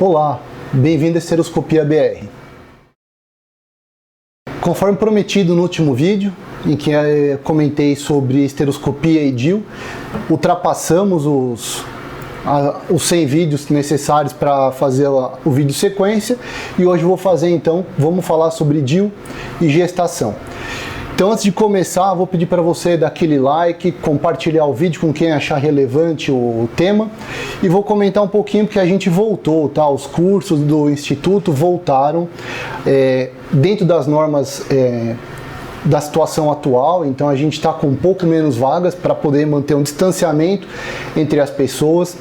Olá, bem-vindo à Esteroscopia BR. Conforme prometido no último vídeo, em que eu comentei sobre esteroscopia e DIU, ultrapassamos os 100 vídeos necessários para fazer o vídeo sequência, e hoje vamos falar sobre DIU e gestação. Então, antes de começar, vou pedir para você dar aquele like, compartilhar o vídeo com quem achar relevante o tema, e vou comentar um pouquinho porque a gente voltou, tá? Os cursos do Instituto voltaram dentro das normas da situação atual, então a gente está com um pouco menos vagas para poder manter um distanciamento entre as pessoas,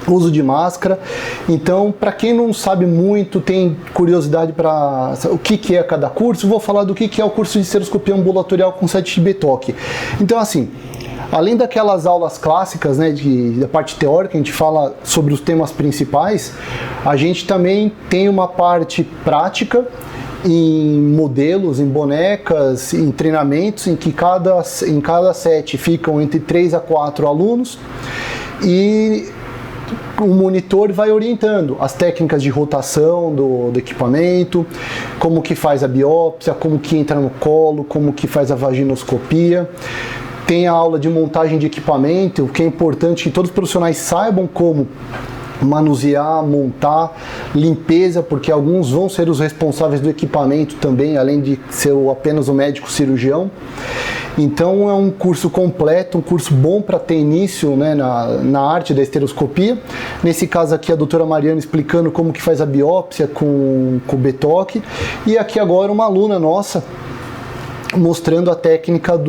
uso de máscara. Então, para quem não sabe muito, tem curiosidade para o que é cada curso, vou falar do que é o curso de esteroscopia ambulatorial com 7xB toque. Então, assim, além daquelas aulas clássicas, né, da parte teórica, a gente fala sobre os temas principais, a gente também tem uma parte prática em modelos, em bonecas, em treinamentos, em que em cada set ficam entre 3 a 4 alunos, e o monitor vai orientando as técnicas de rotação do equipamento, como que faz a biópsia, como que entra no colo, como que faz a vaginoscopia. Tem a aula de montagem de equipamento, o que é importante que todos os profissionais saibam como manusear, montar, limpeza, porque alguns vão ser os responsáveis do equipamento também, além de ser apenas o médico cirurgião. Então é um curso completo, um curso bom para ter início, né, na arte da esteroscopia. Nesse caso aqui a doutora Mariana explicando como que faz a biópsia com o BTOC, e aqui agora uma aluna nossa mostrando a técnica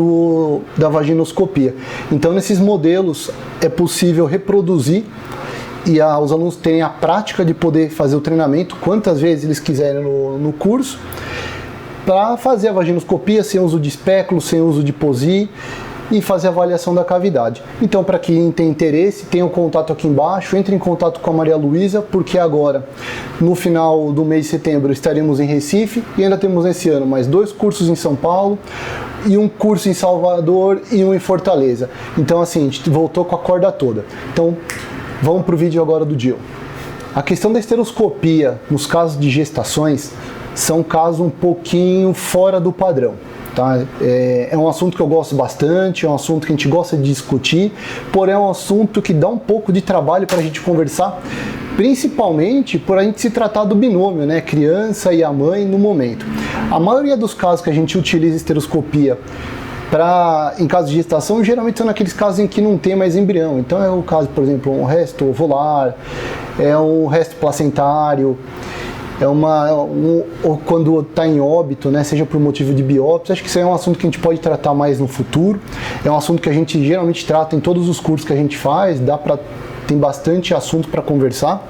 da vaginoscopia. Então nesses modelos é possível reproduzir e os alunos terem a prática de poder fazer o treinamento quantas vezes eles quiserem no curso, para fazer a vaginoscopia sem uso de espéculo, sem uso de POSI, e fazer a avaliação da cavidade. Então, para quem tem interesse, tem o contato aqui embaixo, entre em contato com a Maria Luísa, porque agora, no final do mês de setembro, estaremos em Recife, e ainda temos esse ano mais 2 cursos em São Paulo, e um curso em Salvador e um em Fortaleza. Então, assim, a gente voltou com a corda toda. Então, vamos para o vídeo agora do DIU. A questão da esteroscopia nos casos de gestações são casos um pouquinho fora do padrão, tá? É um assunto que eu gosto bastante, é um assunto que a gente gosta de discutir, porém é um assunto que dá um pouco de trabalho para a gente conversar, principalmente por a gente se tratar do binômio, né? Criança e a mãe no momento. A maioria dos casos que a gente utiliza esteroscopia em casos de gestação, geralmente são naqueles casos em que não tem mais embrião. Então é o caso, por exemplo, um resto ovular, é um resto placentário, ou quando está em óbito, né, seja por motivo de biópsia. Acho que isso é um assunto que a gente pode tratar mais no futuro. É um assunto que a gente geralmente trata em todos os cursos que a gente faz, tem bastante assunto para conversar.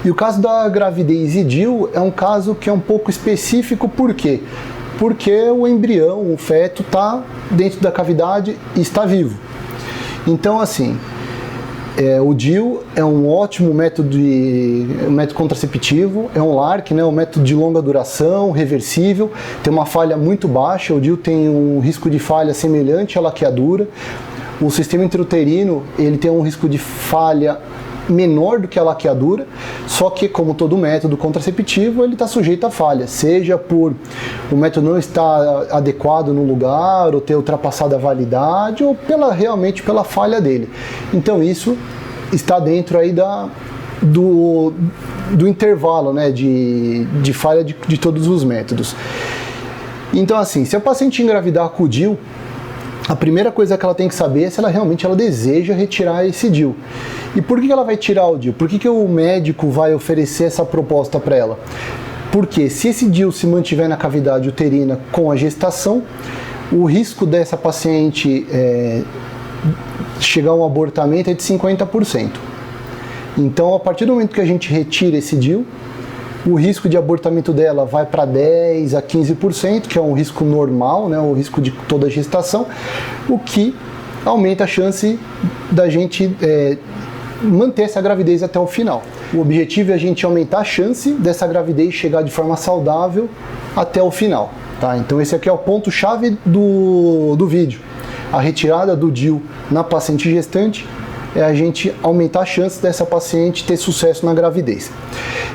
E o caso da gravidez e DIU é um caso que é um pouco específico, por quê? Porque o embrião, o feto, está dentro da cavidade e está vivo. Então, assim, o DIU é um ótimo método contraceptivo, é um LARC, né, um método de longa duração, reversível, tem uma falha muito baixa. O DIU tem um risco de falha semelhante à laqueadura. O sistema intrauterino, ele tem um risco de falha menor do que a laqueadura, só que, como todo método contraceptivo, ele está sujeito a falha, seja por o método não estar adequado no lugar, ou ter ultrapassado a validade, ou realmente pela falha dele. Então isso está dentro aí do intervalo, né, de falha de todos os métodos. Então, assim, se a paciente engravidar com o DIU, a primeira coisa que ela tem que saber é se ela realmente deseja retirar esse DIU. E por que ela vai tirar o DIU? Por que o médico vai oferecer essa proposta para ela? Porque se esse DIU se mantiver na cavidade uterina com a gestação, o risco dessa paciente chegar a um abortamento é de 50%. Então, a partir do momento que a gente retira esse DIU, o risco de abortamento dela vai para 10 a 15%, que é um risco normal, né, o risco de toda a gestação, o que aumenta a chance da gente manter essa gravidez até o final. O objetivo é a gente aumentar a chance dessa gravidez chegar de forma saudável até o final, tá? Então esse aqui é o ponto-chave do vídeo. A retirada do DIU na paciente gestante é a gente aumentar a chance dessa paciente ter sucesso na gravidez.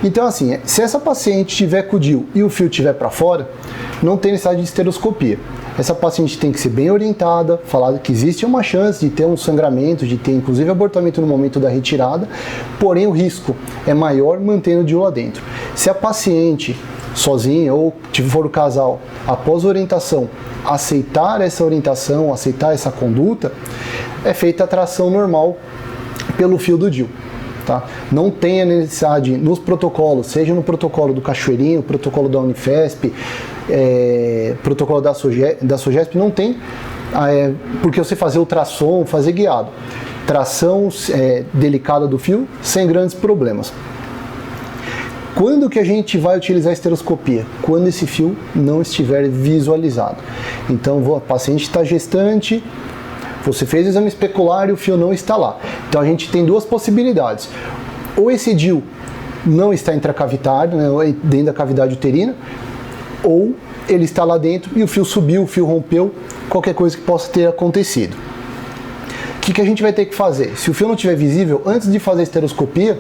Então assim, se essa paciente tiver com o DIU e o fio estiver para fora, não tem necessidade de esteroscopia. Essa paciente tem que ser bem orientada, falar que existe uma chance de ter um sangramento, de ter inclusive abortamento no momento da retirada, porém o risco é maior mantendo o DIU lá dentro. Se a paciente sozinha ou se for o casal, após a orientação, aceitar essa orientação, aceitar essa conduta, é feita a tração normal pelo fio do DIU. Tá? Não tem a necessidade nos protocolos, seja no protocolo do Cachoeirinho, protocolo da Unifesp, protocolo da Sogesp, não tem porque você fazer ultrassom, fazer guiado. Tração delicada do fio, sem grandes problemas. Quando que a gente vai utilizar a esteroscopia? Quando esse fio não estiver visualizado. Então, a paciente está gestante, você fez o exame especular e o fio não está lá. Então, a gente tem duas possibilidades. Ou esse DIU não está intracavitário, né, dentro da cavidade uterina, ou ele está lá dentro e o fio subiu, o fio rompeu, qualquer coisa que possa ter acontecido. O que a gente vai ter que fazer? Se o fio não estiver visível, antes de fazer a esteroscopia,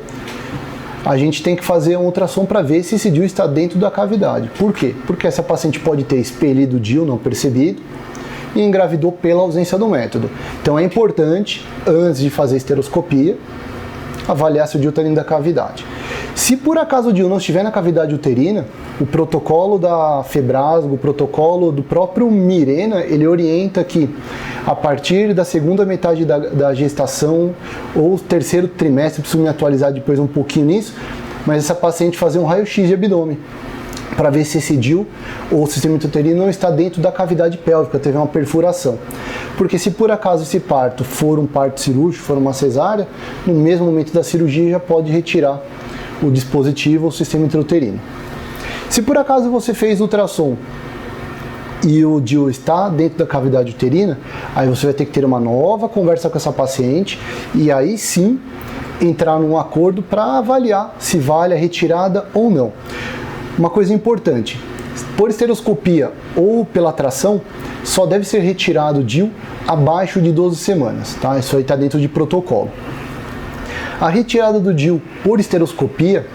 a gente tem que fazer um ultrassom para ver se esse DIU está dentro da cavidade. Por quê? Porque essa paciente pode ter expelido o DIU não percebido e engravidou pela ausência do método. Então é importante, antes de fazer a esteroscopia, avaliar se o DIU está dentro da cavidade. Se por acaso o DIU não estiver na cavidade uterina, o protocolo da Febrasgo, o protocolo do próprio Mirena, ele orienta que a partir da segunda metade da gestação ou terceiro trimestre, preciso me atualizar depois um pouquinho nisso, mas essa paciente fazer um raio-x de abdômen para ver se esse DIU ou o sistema intrauterino não está dentro da cavidade pélvica, teve uma perfuração. Porque se por acaso esse parto for um parto cirúrgico, for uma cesárea, no mesmo momento da cirurgia já pode retirar o dispositivo ou o sistema intrauterino. Se por acaso você fez ultrassom e o DIU está dentro da cavidade uterina, aí você vai ter que ter uma nova conversa com essa paciente e aí sim entrar num acordo para avaliar se vale a retirada ou não. Uma coisa importante, por esteroscopia ou pela tração, só deve ser retirado o DIU abaixo de 12 semanas, tá? Isso aí está dentro de protocolo. A retirada do DIU por esteroscopia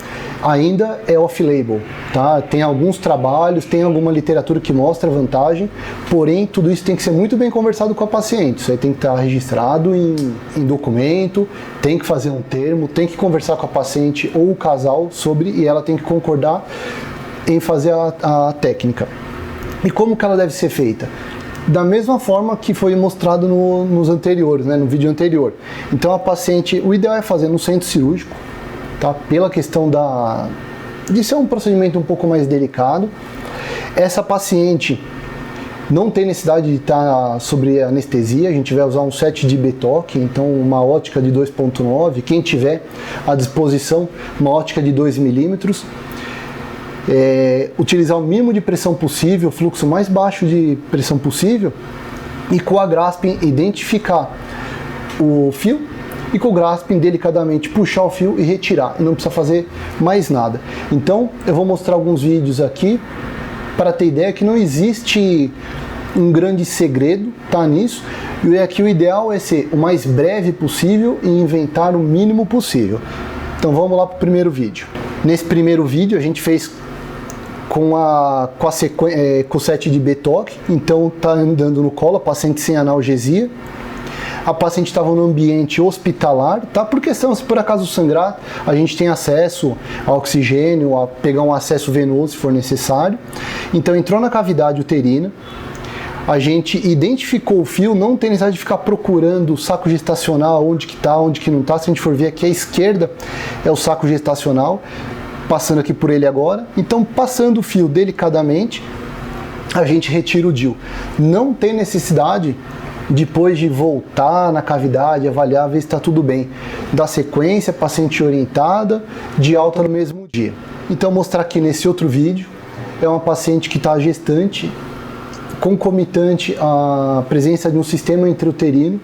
ainda é off-label, tá? Tem alguns trabalhos, tem alguma literatura que mostra vantagem, porém tudo isso tem que ser muito bem conversado com a paciente. Isso aí tem que estar registrado em documento, tem que fazer um termo, tem que conversar com a paciente ou o casal sobre, e ela tem que concordar em fazer a técnica. E como que ela deve ser feita? Da mesma forma que foi mostrado nos anteriores, né, no vídeo anterior. Então a paciente, o ideal é fazer no centro cirúrgico, tá? Pela questão de ser um procedimento um pouco mais delicado. Essa paciente não tem necessidade de estar sobre anestesia, a gente vai usar um set de BTOC, então uma ótica de 2.9, quem tiver à disposição, uma ótica de 2 milímetros. Utilizar o mínimo de pressão possível, o fluxo mais baixo de pressão possível, e com a Graspin identificar o fio e com o Graspin delicadamente puxar o fio e retirar, e não precisa fazer mais nada. Então eu vou mostrar alguns vídeos aqui para ter ideia que não existe um grande segredo, tá, nisso, e aqui o ideal é ser o mais breve possível e inventar o mínimo possível. Então vamos lá para o primeiro vídeo. Nesse primeiro vídeo a gente fez com o set de BTOC, então tá andando no colo, a paciente sem analgesia. A paciente estava no ambiente hospitalar, tá? Por questão, se por acaso sangrar, a gente tem acesso a oxigênio, a pegar um acesso venoso se for necessário. Então entrou na cavidade uterina, a gente identificou o fio, não tem necessidade de ficar procurando o saco gestacional, onde que tá, onde que não tá. Se a gente for ver aqui à esquerda é o saco gestacional, passando aqui por ele agora. Então, passando o fio delicadamente, a gente retira o DIU. Não tem necessidade, depois de voltar na cavidade, avaliar, ver se está tudo bem. Da sequência, paciente orientada, de alta no mesmo dia. Então, mostrar aqui nesse outro vídeo, é uma paciente que está gestante, concomitante à presença de um sistema intrauterino.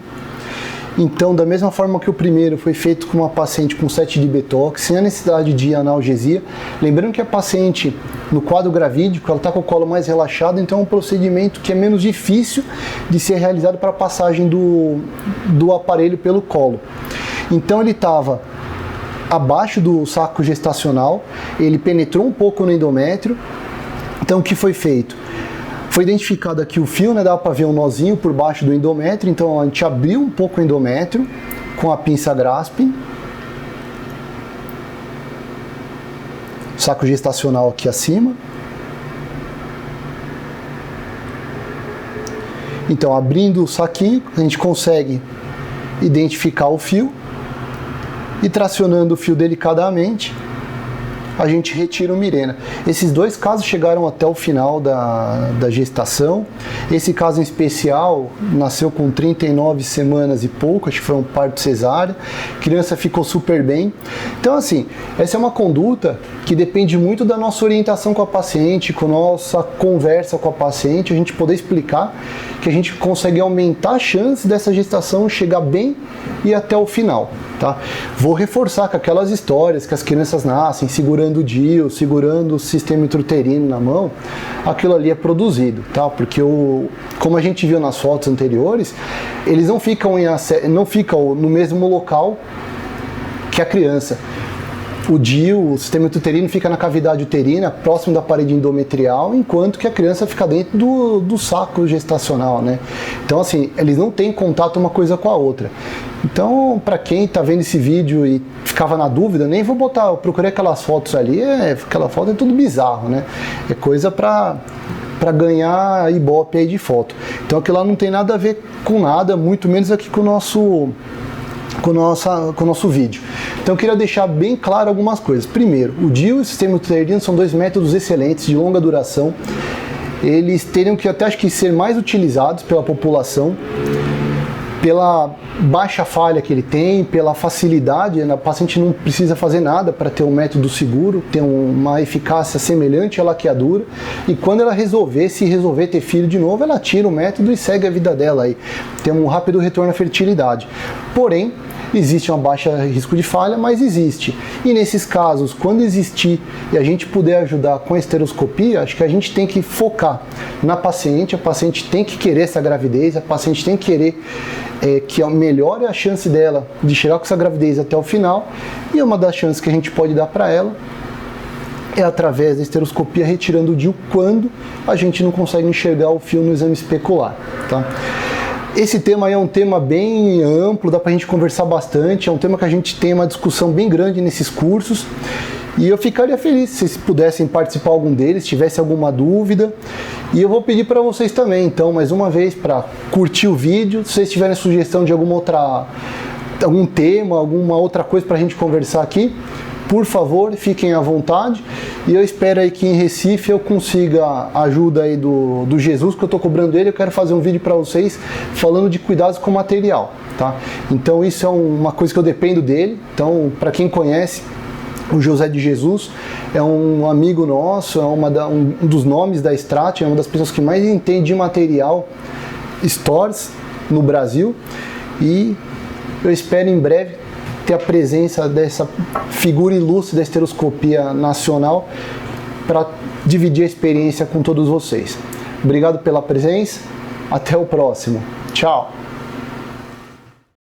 Então, da mesma forma que o primeiro foi feito com uma paciente com set de BTOC, sem a necessidade de analgesia, lembrando que a paciente, no quadro gravídico, ela está com o colo mais relaxado, então é um procedimento que é menos difícil de ser realizado para a passagem do aparelho pelo colo. Então ele estava abaixo do saco gestacional, ele penetrou um pouco no endométrio. Então o que foi feito? Foi identificado aqui o fio, né? Dava para ver um nozinho por baixo do endométrio, então a gente abriu um pouco o endométrio com a pinça Graspin. Saco gestacional aqui acima. Então, abrindo o saquinho, a gente consegue identificar o fio e tracionando o fio delicadamente, a gente retira o Mirena. Esses dois casos chegaram até o final da gestação. Esse caso em especial nasceu com 39 semanas e pouco, acho que foi um parto cesárea. A criança ficou super bem. Então, assim, essa é uma conduta que depende muito da nossa orientação com a paciente, com a nossa conversa com a paciente, a gente poder explicar que a gente consegue aumentar a chance dessa gestação chegar bem e até o final, tá? Vou reforçar que aquelas histórias que as crianças nascem segurando o DIU, segurando o sistema intrauterino na mão, aquilo ali é produzido, tá? Porque como a gente viu nas fotos anteriores, eles não ficam no mesmo local que a criança. O DIU, o sistema intrauterino, fica na cavidade uterina, próximo da parede endometrial, enquanto que a criança fica dentro do saco gestacional, né? Então, assim, eles não têm contato uma coisa com a outra. Então, para quem está vendo esse vídeo e ficava na dúvida, nem vou botar, eu procurei aquelas fotos ali, aquela foto é tudo bizarro, né? É coisa para ganhar ibope aí de foto. Então, aquilo lá não tem nada a ver com nada, muito menos aqui com o nosso vídeo. Então eu queria deixar bem claro algumas coisas. Primeiro, o DIU e o sistema intrauterino são dois métodos excelentes, de longa duração. Eles teriam que até acho que ser mais utilizados pela população, pela baixa falha que ele tem, pela facilidade, a paciente não precisa fazer nada para ter um método seguro, ter uma eficácia semelhante à laqueadura, e quando ela se resolver ter filho de novo, ela tira o método e segue a vida dela aí, tem um rápido retorno à fertilidade. Porém, existe um baixo risco de falha, mas existe. E nesses casos, quando existir e a gente puder ajudar com a esteroscopia, acho que a gente tem que focar na paciente, a paciente tem que querer essa gravidez, a paciente tem que querer que melhore a chance dela de chegar com essa gravidez até o final, e uma das chances que a gente pode dar para ela é através da esteroscopia retirando o DIU quando a gente não consegue enxergar o fio no exame especular, tá? Esse tema aí é um tema bem amplo, dá pra gente conversar bastante, é um tema que a gente tem uma discussão bem grande nesses cursos, e eu ficaria feliz se vocês pudessem participar algum deles, tivesse alguma dúvida, e eu vou pedir para vocês também, então, mais uma vez, para curtir o vídeo, se vocês tiverem sugestão de algum tema, alguma outra coisa pra gente conversar aqui, por favor, fiquem à vontade, e eu espero aí que em Recife eu consiga a ajuda aí do Jesus, que eu tô cobrando ele. Eu quero fazer um vídeo para vocês falando de cuidados com material, tá? Então isso é uma coisa que eu dependo dele. Então, para quem conhece, o José de Jesus é um amigo nosso, é um dos nomes da Strat, é uma das pessoas que mais entende de material stores no Brasil, e eu espero em breve ter a presença dessa figura ilustre da esteroscopia nacional para dividir a experiência com todos vocês. Obrigado pela presença, até o próximo. Tchau!